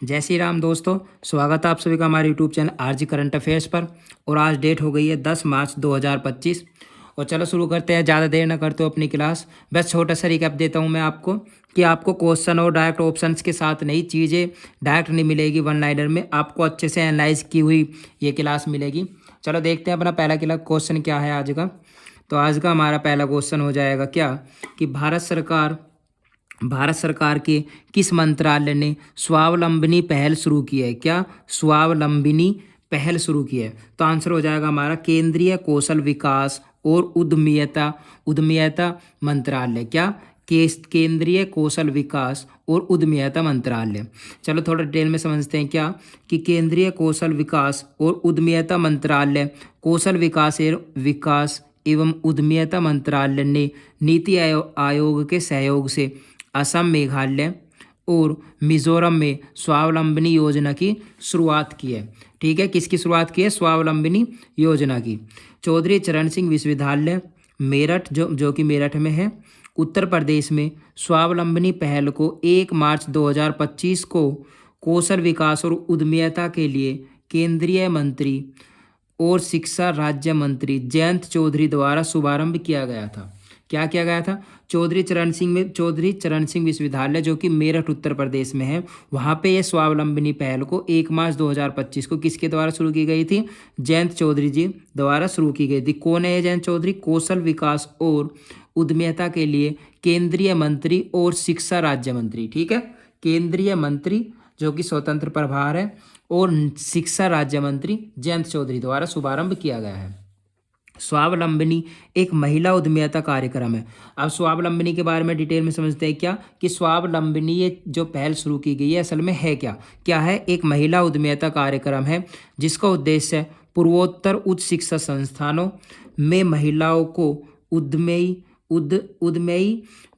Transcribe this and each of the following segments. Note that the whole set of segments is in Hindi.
जय श्री राम दोस्तों। स्वागत है आप सभी का हमारे YouTube channel RG current affairs पर। और आज डेट हो गई है 10 मार्च 2025। और चलो शुरू करते हैं, ज़्यादा देर ना करते हो अपनी क्लास। बस छोटा सा रिकैप देता हूँ मैं आपको कि आपको क्वेश्चन और डायरेक्ट ऑप्शंस के साथ नई चीज़ें डायरेक्ट नहीं मिलेगी, वन लाइनर में आपको अच्छे से एनालाइज की हुई ये क्लास मिलेगी। चलो देखते हैं अपना पहला क्वेश्चन क्या है आज का। तो आज का हमारा पहला क्वेश्चन हो जाएगा क्या कि भारत सरकार के किस मंत्रालय ने स्वावलंबनी पहल शुरू की है। क्या स्वावलंबनी पहल शुरू की है? तो आंसर हो जाएगा हमारा केंद्रीय कौशल विकास और उद्यमिता मंत्रालय। क्या? केंद्रीय कौशल विकास और उद्यमिता मंत्रालय। चलो थोड़ा डिटेल में समझते हैं क्या कि केंद्रीय कौशल विकास और उद्यमिता मंत्रालय कौशल विकास एवं उद्यमिता मंत्रालय ने नीति आयोग के सहयोग से असम, मेघालय और मिजोरम में स्वावलंबनी योजना की शुरुआत की है। ठीक है, किसकी शुरुआत की है? स्वावलंबनी योजना की। चौधरी चरण सिंह विश्वविद्यालय मेरठ, जो कि मेरठ में है, उत्तर प्रदेश में स्वावलंबनी पहल को 1 मार्च 2025 को कौशल विकास और उद्यमिता के लिए केंद्रीय मंत्री और शिक्षा राज्य मंत्री जयंत चौधरी द्वारा शुभारंभ किया गया था। क्या किया गया था? चौधरी चरण सिंह विश्वविद्यालय जो कि मेरठ उत्तर प्रदेश में है, वहाँ पे ये स्वावलंबनी पहल को 1 मार्च 2025 को किसके द्वारा शुरू की गई थी? जयंत चौधरी जी द्वारा शुरू की गई थी। कौन है ये जयंत चौधरी? कौशल विकास और उद्यमिता के लिए केंद्रीय मंत्री और शिक्षा राज्य मंत्री। ठीक है, केंद्रीय मंत्री जो कि स्वतंत्र प्रभार है और शिक्षा राज्य मंत्री जयंत चौधरी द्वारा शुभारंभ किया गया है। स्वावलंबनी एक महिला उद्यमिता कार्यक्रम है। अब स्वावलंबनी के बारे में डिटेल में समझते हैं क्या कि स्वावलंबनी ये जो पहल शुरू की गई है असल में है क्या है? एक महिला उद्यमिता कार्यक्रम है जिसका उद्देश्य है पूर्वोत्तर उच्च शिक्षा संस्थानों में महिलाओं को उद्यमी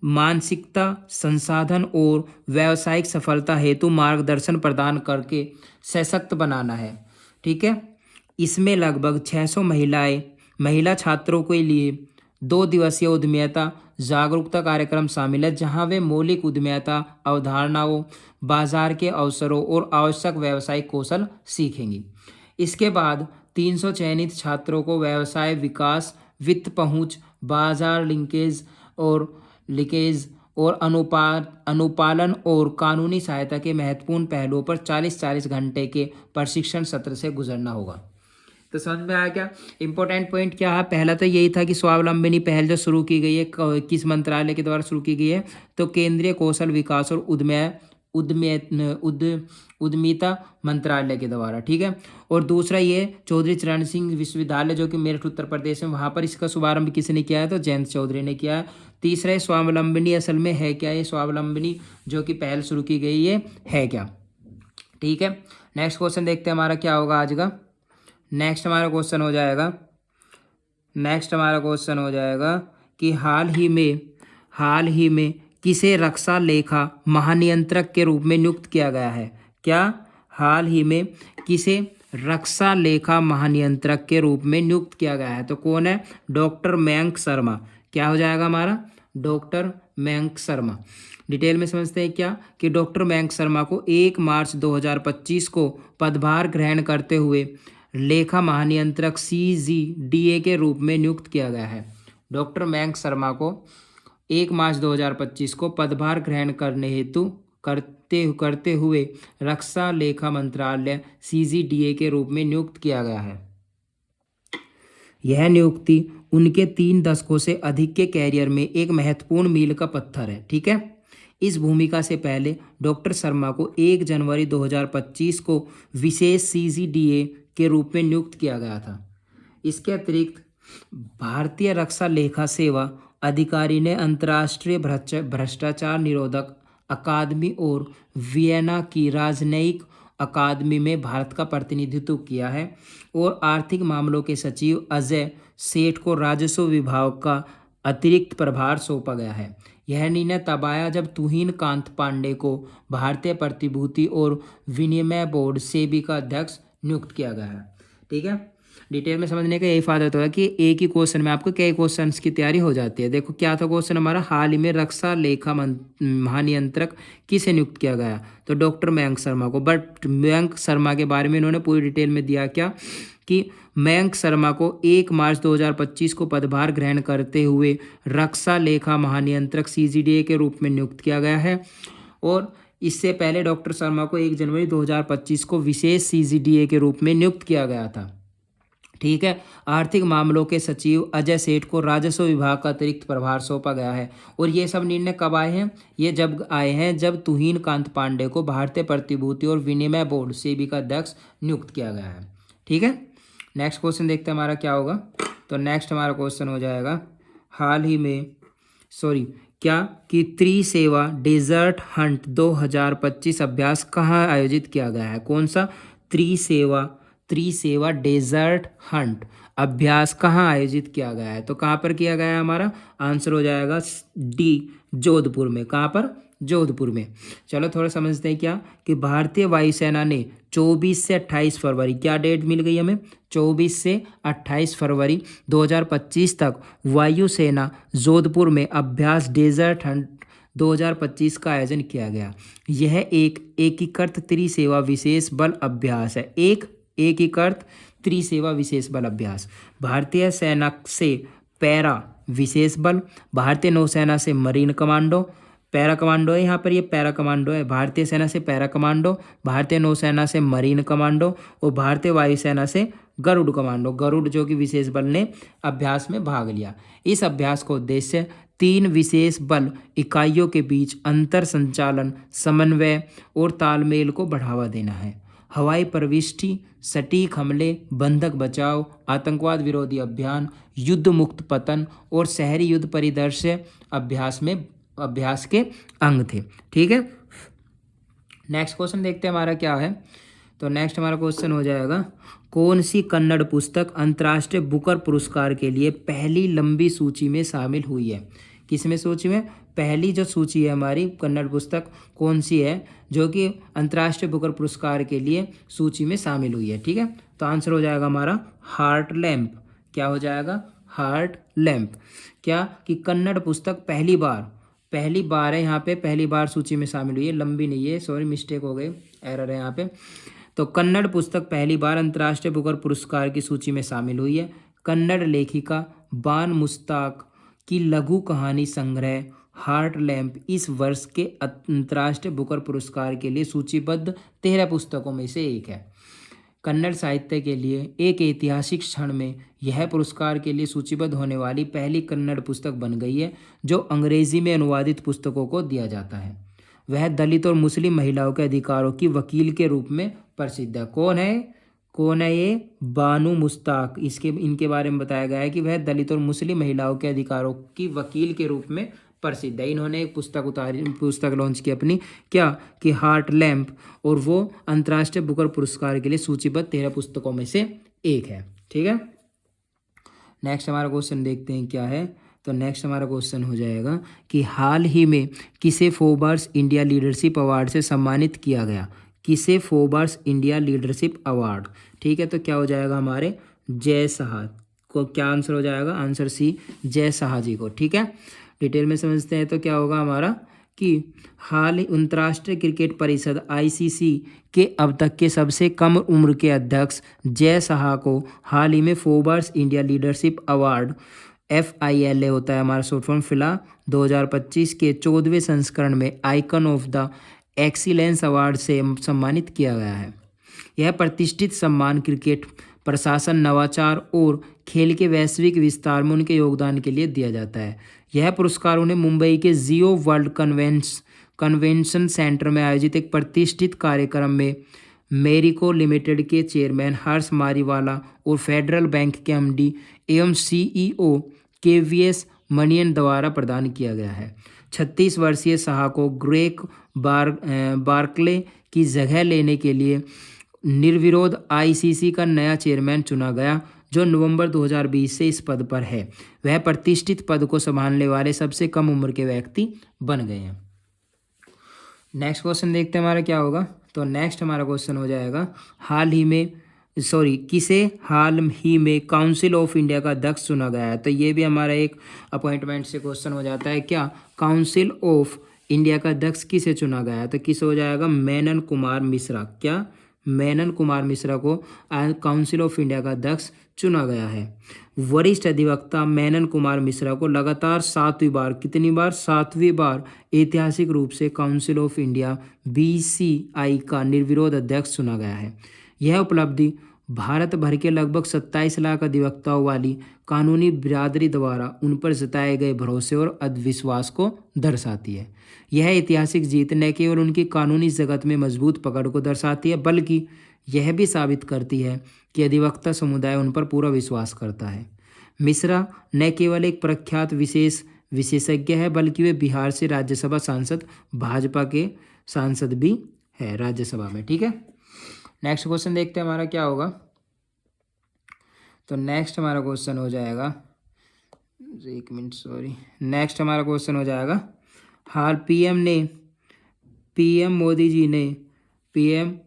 मानसिकता, संसाधन और व्यावसायिक सफलता हेतु मार्गदर्शन प्रदान करके सशक्त बनाना है। ठीक है, इसमें लगभग 600 महिला छात्रों के लिए 2 दिवसीय उद्यमिता जागरूकता कार्यक्रम शामिल है, जहां वे मौलिक उद्यमिता अवधारणाओं, बाजार के अवसरों और आवश्यक व्यावसायिक कौशल सीखेंगी। इसके बाद 300 चयनित छात्रों को व्यवसाय विकास, वित्त पहुंच, बाजार लिंकेज और अनुपालन और कानूनी सहायता के महत्वपूर्ण पहलुओं पर 40-40 घंटे के प्रशिक्षण सत्र से गुजरना होगा। तो समझ में आया क्या? इंपॉर्टेंट पॉइंट क्या है? पहला तो यही था कि स्वावलंबनी पहल जो शुरू की गई है किस मंत्रालय के द्वारा शुरू की गई है? तो केंद्रीय कौशल विकास और उद्यमिता मंत्रालय के द्वारा। ठीक है, और दूसरा ये चौधरी चरण सिंह विश्वविद्यालय जो कि मेरठ उत्तर प्रदेश में, वहाँ पर इसका शुभारंभ किसने किया है? तो जयंत चौधरी ने किया है। तीसरा है स्वावलंबनी असल में है क्या? ये स्वावलंबनी जो कि पहल शुरू की गई है क्या? ठीक है, नेक्स्ट क्वेश्चन देखते हैं हमारा क्या होगा आज का। नेक्स्ट हमारा क्वेश्चन हो जाएगा कि हाल ही में किसे रक्षा लेखा महानियंत्रक के रूप में नियुक्त किया गया है? क्या? हाल ही में किसे रक्षा लेखा महानियंत्रक के रूप में नियुक्त किया गया है? तो कौन है? डॉक्टर मयंक शर्मा। क्या हो जाएगा हमारा? डॉक्टर मयंक शर्मा। डिटेल में समझते हैं क्या कि डॉक्टर मयंक शर्मा को 1 मार्च 2025 को पदभार ग्रहण करते हुए लेखा महानियंत्रक CGDA के रूप में नियुक्त किया गया है। डॉक्टर मयंक शर्मा को 1 मार्च 2025 को पदभार ग्रहण करते हुए रक्षा लेखा मंत्रालय CGDA के रूप में नियुक्त किया गया है। यह नियुक्ति उनके 3 दशकों से अधिक के कैरियर में एक महत्वपूर्ण मील का पत्थर है। ठीक है, इस भूमिका से पहले डॉक्टर शर्मा को 1 जनवरी 2025 को विशेष CGDA के रूप में नियुक्त किया गया था। इसके अतिरिक्त भारतीय रक्षा लेखा सेवा अधिकारी ने अंतर्राष्ट्रीय भ्रष्टाचार निरोधक अकादमी और वियना की राजनयिक अकादमी में भारत का प्रतिनिधित्व किया है और आर्थिक मामलों के सचिव अजय सेठ को राजस्व विभाग का अतिरिक्त प्रभार सौंपा गया है। यह निर्णय तब आया जब तुहिन कांत पांडे को भारतीय प्रतिभूति और विनिमय बोर्ड सेबी का अध्यक्ष नियुक्त किया गया है। ठीक है, डिटेल में समझने का यही फायदा होता है कि एक ही क्वेश्चन में आपको कई क्वेश्चंस की तैयारी हो जाती है। देखो क्या था क्वेश्चन हमारा, हाल ही में रक्षा लेखा महानियंत्रक किसे नियुक्त किया गया, तो डॉक्टर मयंक शर्मा को। बट मयंक शर्मा के बारे में इन्होंने पूरी डिटेल में दिया क्या कि मयंक शर्मा को 1 मार्च 2025 को पदभार ग्रहण करते हुए रक्षा लेखा महानियंत्रक CGDA के रूप में नियुक्त किया गया है। और इससे पहले डॉक्टर शर्मा को 1 जनवरी 2025 को विशेष CGDA के रूप में नियुक्त किया गया था। ठीक है। आर्थिक मामलों के सचिव अजय सेठ को राजस्व विभाग का अतिरिक्त प्रभार सौंपा गया है। और ये सब निर्णय कब आए हैं, ये जब आए हैं जब तुहिन कांत पांडे को भारतीय प्रतिभूति और विनिमय बोर्ड सेबी का अध्यक्ष नियुक्त किया गया है। ठीक है। नेक्स्ट क्वेश्चन देखते हैं हमारा क्या होगा। तो नेक्स्ट हमारा क्वेश्चन हो जाएगा, हाल ही में क्या कि त्रिसेवा डेजर्ट हंट 2025 अभ्यास कहाँ आयोजित किया गया है। कौन सा त्रिसेवा डेजर्ट हंट अभ्यास कहाँ आयोजित किया गया है, तो कहाँ पर किया गया है, हमारा आंसर हो जाएगा डी, जोधपुर में। कहाँ पर, जोधपुर में। चलो थोड़ा समझते हैं क्या कि भारतीय वायुसेना ने 24 से 28 फरवरी, क्या डेट मिल गई हमें, 24 से 28 फरवरी 2025 तक वायुसेना जोधपुर में अभ्यास डेजर्ट हंट 2025 का आयोजन किया गया। यह एक एकीकृत त्रिसेवा विशेष बल अभ्यास है। एकीकृत त्रिसेवा विशेष बल अभ्यास। भारतीय सेना से पैरा विशेष बल, भारतीय नौसेना से मरीन कमांडो, पैरा कमांडो है यहाँ पर, ये पैरा कमांडो है। भारतीय सेना से पैरा कमांडो, भारतीय नौसेना से मरीन कमांडो और भारतीय वायुसेना से गरुड़ कमांडो, गरुड़ जो कि विशेष बल ने अभ्यास में भाग लिया। इस अभ्यास का उद्देश्य 3 विशेष बल इकाइयों के बीच अंतर संचालन, समन्वय और तालमेल को बढ़ावा देना है। हवाई प्रविष्टि, सटीक हमले, बंधक बचाव, आतंकवाद विरोधी अभियान, युद्ध मुक्त पतन और शहरी युद्ध परिदृश्य अभ्यास के अंग थे। ठीक है। नेक्स्ट क्वेश्चन देखते हैं हमारा क्या है। तो नेक्स्ट हमारा क्वेश्चन हो जाएगा, कौन सी कन्नड़ पुस्तक अंतर्राष्ट्रीय बुकर पुरस्कार के लिए पहली लंबी सूची में शामिल हुई है। किसमें सूची में, पहली जो सूची है हमारी कन्नड़ पुस्तक कौन सी है जो कि अंतर्राष्ट्रीय बुकर पुरस्कार के लिए सूची में शामिल हुई है। ठीक है। तो आंसर हो जाएगा हमारा हार्ट लैम्प। क्या हो जाएगा, हार्ट लैम्प। क्या कि कन्नड़ पुस्तक पहली बार है यहाँ पे, पहली बार सूची में शामिल हुई है, लंबी नहीं है, सॉरी मिस्टेक हो गई, एरर है यहाँ पे। तो कन्नड़ पुस्तक पहली बार अंतर्राष्ट्रीय बुकर पुरस्कार की सूची में शामिल हुई है। कन्नड़ लेखिका बान मुस्ताक की लघु कहानी संग्रह हार्ट लैम्प इस वर्ष के अंतर्राष्ट्रीय बुकर पुरस्कार के लिए सूचीबद्ध 13 पुस्तकों में से एक है। कन्नड़ साहित्य के लिए एक ऐतिहासिक क्षण में यह पुरस्कार के लिए सूचीबद्ध होने वाली पहली कन्नड़ पुस्तक बन गई है जो अंग्रेजी में अनुवादित पुस्तकों को दिया जाता है। वह दलित और मुस्लिम महिलाओं के अधिकारों की वकील के रूप में प्रसिद्ध है। कौन है ये, बानू मुस्ताक। इनके बारे में बताया गया है कि वह दलित और मुस्लिम महिलाओं के अधिकारों की वकील के रूप में प्रसिद्ध है। इन्होंने एक पुस्तक लॉन्च की अपनी, क्या कि हार्ट लैम्प, और वो अंतर्राष्ट्रीय बुकर पुरस्कार के लिए सूचीबद्ध 13 पुस्तकों में से एक है। ठीक है। नेक्स्ट हमारा क्वेश्चन देखते हैं क्या है। तो नेक्स्ट हमारा क्वेश्चन हो जाएगा कि हाल ही में किसे फोर्ब्स इंडिया लीडरशिप अवार्ड से सम्मानित किया गया। किसे फोर्ब्स इंडिया लीडरशिप अवार्ड। ठीक है। तो क्या हो जाएगा हमारे जय शाह को, क्या आंसर हो जाएगा, आंसर सी, जय शाह जी को। ठीक है। डिटेल में समझते हैं तो क्या होगा हमारा कि हाल अंतर्राष्ट्रीय क्रिकेट परिषद ICC के अब तक के सबसे कम उम्र के अध्यक्ष जय शाह को हाल ही में Forbes India leadership award FILA होता है हमारा शॉर्ट फॉर्म, फिलहाल 2025 के 14वें संस्करण में icon of the excellence award से सम्मानित किया गया है। यह प्रतिष्ठित सम्मान क्रिकेट प्रशासन, नवाचार और खेल के वैश्विक विस्तार में उनके योगदान के लिए दिया जाता है। यह पुरस्कार उन्हें मुंबई के जियो वर्ल्ड कन्वेंशन सेंटर में आयोजित एक प्रतिष्ठित कार्यक्रम में मेरिको लिमिटेड के चेयरमैन हर्ष मारीवाला और फेडरल बैंक के MD एवं CEO KVS मनियन द्वारा प्रदान किया गया है। 36 वर्षीय शाह को ग्रेग बार्कले की जगह लेने के लिए निर्विरोध ICC का नया चेयरमैन चुना गया जो नवंबर 2020 से इस पद पर है। वह प्रतिष्ठित पद को संभालने वाले सबसे कम उम्र के व्यक्ति बन गए हैं। नेक्स्ट क्वेश्चन देखते हैं हमारा क्या होगा। तो नेक्स्ट हमारा क्वेश्चन हो जाएगा, हाल ही में किसे हाल ही में काउंसिल ऑफ इंडिया का अध्यक्ष चुना गया है? तो ये भी हमारा एक अपॉइंटमेंट से क्वेश्चन हो जाता है। क्या काउंसिल ऑफ इंडिया का अध्यक्ष किसे चुना गया है? तो किस हो जाएगा? मेनन कुमार मिश्रा। क्या मेनन कुमार मिश्रा को काउंसिल ऑफ इंडिया का अध्यक्ष चुना गया है। वरिष्ठ अधिवक्ता मेनन कुमार मिश्रा को लगातार 7वीं बार, कितनी बार? 7वीं बार ऐतिहासिक रूप से काउंसिल ऑफ इंडिया BCI का निर्विरोध अध्यक्ष चुना गया है। यह उपलब्धि भारत भर के लगभग 27 लाख अधिवक्ताओं वाली कानूनी बिरादरी द्वारा उन पर जताए गए भरोसे और विश्वास को दर्शाती है। यह ऐतिहासिक जीत न केवल उनकी कानूनी जगत में मजबूत पकड़ को दर्शाती है, बल्कि यह भी साबित करती है कि अधिवक्ता समुदाय उन पर पूरा विश्वास करता है। मिश्रा न केवल एक प्रख्यात विशेषज्ञ है, बल्कि वे बिहार से राज्यसभा सांसद, भाजपा के सांसद भी है राज्यसभा में। ठीक है, नेक्स्ट क्वेश्चन देखते हैं हमारा क्या होगा। तो नेक्स्ट हमारा क्वेश्चन हो जाएगा, एक मिनट सॉरी, नेक्स्ट हमारा क्वेश्चन हो जाएगा, हाल पीएम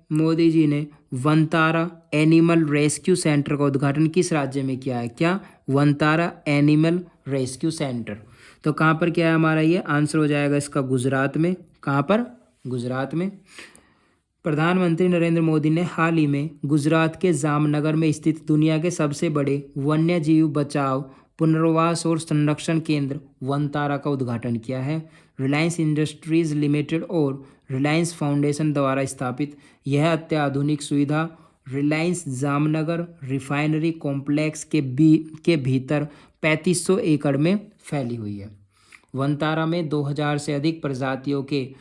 मोदी जी ने वनतारा एनिमल रेस्क्यू सेंटर का उद्घाटन किस राज्य में किया है? क्या वनतारा एनिमल रेस्क्यू सेंटर, तो कहाँ पर क्या है हमारा? ये आंसर हो जाएगा इसका गुजरात में। कहाँ पर? गुजरात में। प्रधानमंत्री नरेंद्र मोदी ने हाल ही में गुजरात के जामनगर में स्थित दुनिया के सबसे बड़े वन्य जीव बचाव, पुनर्वास और संरक्षण केंद्र वनतारा का उद्घाटन किया है। रिलायंस इंडस्ट्रीज लिमिटेड और रिलायंस फाउंडेशन द्वारा स्थापित यह अत्याधुनिक सुविधा रिलायंस जामनगर रिफाइनरी कॉम्प्लेक्स के भीतर 3500 एकड़ में फैली हुई है। वनतारा में 2000 से अधिक प्रजातियों के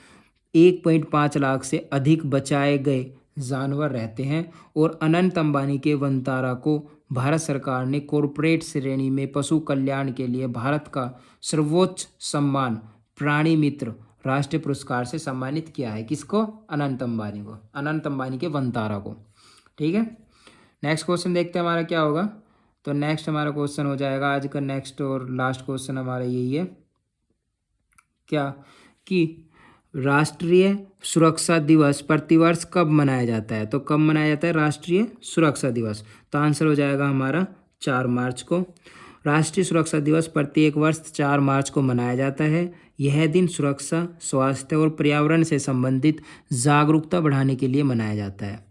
1.5 लाख से अधिक बचाए गए जानवर रहते हैं और अनंत अंबानी के वनतारा को भारत सरकार ने कॉरपोरेट श्रेणी में पशु कल्याण के लिए भारत का सर्वोच्च सम्मान प्राणी मित्र राष्ट्रीय पुरस्कार से सम्मानित किया है। किसको? अनंत अंबानी को, अनंत अंबानी के वनतारा को। ठीक है, नेक्स्ट क्वेश्चन देखते हैं हमारा क्या होगा। तो नेक्स्ट हमारा क्वेश्चन हो जाएगा आज का नेक्स्ट और लास्ट क्वेश्चन हमारा यही है, क्या कि राष्ट्रीय सुरक्षा दिवस प्रतिवर्ष कब मनाया जाता है? तो कब मनाया जाता है राष्ट्रीय सुरक्षा दिवस? तो आंसर हो जाएगा हमारा 4 मार्च को। राष्ट्रीय सुरक्षा दिवस प्रत्येक वर्ष 4 मार्च को मनाया जाता है। यह दिन सुरक्षा, स्वास्थ्य और पर्यावरण से संबंधित जागरूकता बढ़ाने के लिए मनाया जाता है।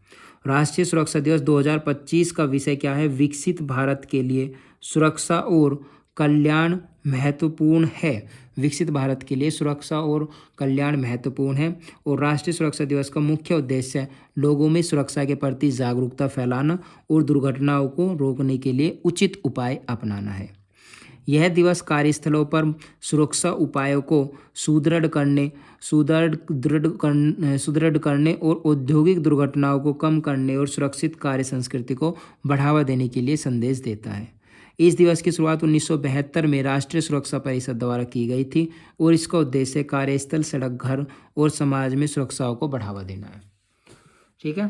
राष्ट्रीय सुरक्षा दिवस 2025 का विषय क्या है? विकसित भारत के लिए सुरक्षा और कल्याण महत्वपूर्ण है। विकसित भारत के लिए सुरक्षा और कल्याण महत्वपूर्ण है। और राष्ट्रीय सुरक्षा दिवस का मुख्य उद्देश्य लोगों में सुरक्षा के प्रति जागरूकता फैलाना और दुर्घटनाओं को रोकने के लिए उचित उपाय अपनाना है। यह दिवस कार्यस्थलों पर सुरक्षा उपायों को सुदृढ़ करने और औद्योगिक दुर्घटनाओं को कम करने और सुरक्षित कार्य संस्कृति को बढ़ावा देने के लिए संदेश देता है। इस दिवस की शुरुआत 1972 में राष्ट्रीय सुरक्षा परिषद द्वारा की गई थी और इसका उद्देश्य कार्यस्थल, सड़क, घर और समाज में सुरक्षाओं को बढ़ावा देना है। ठीक है,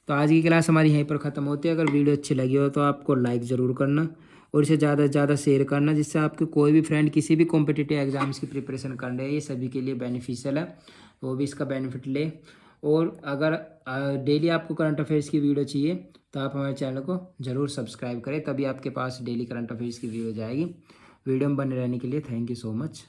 तो आज की क्लास हमारी यहीं पर ख़त्म होती है। अगर वीडियो अच्छी लगी हो तो आपको लाइक ज़रूर करना और इसे ज़्यादा से ज़्यादा शेयर करना, जिससे आपके कोई भी फ्रेंड किसी भी कॉम्पिटिटिव एग्जाम्स की प्रिपरेशन कर रहे हैं, ये सभी के लिए बेनिफिशियल है, वो भी इसका बेनिफिट ले। और अगर डेली आपको करंट अफेयर्स की वीडियो चाहिए तो आप हमारे चैनल को ज़रूर सब्सक्राइब करें, तभी आपके पास डेली करंट अफेयर्स की वीडियो जाएगी। वीडियो में बने रहने के लिए थैंक यू सो मच।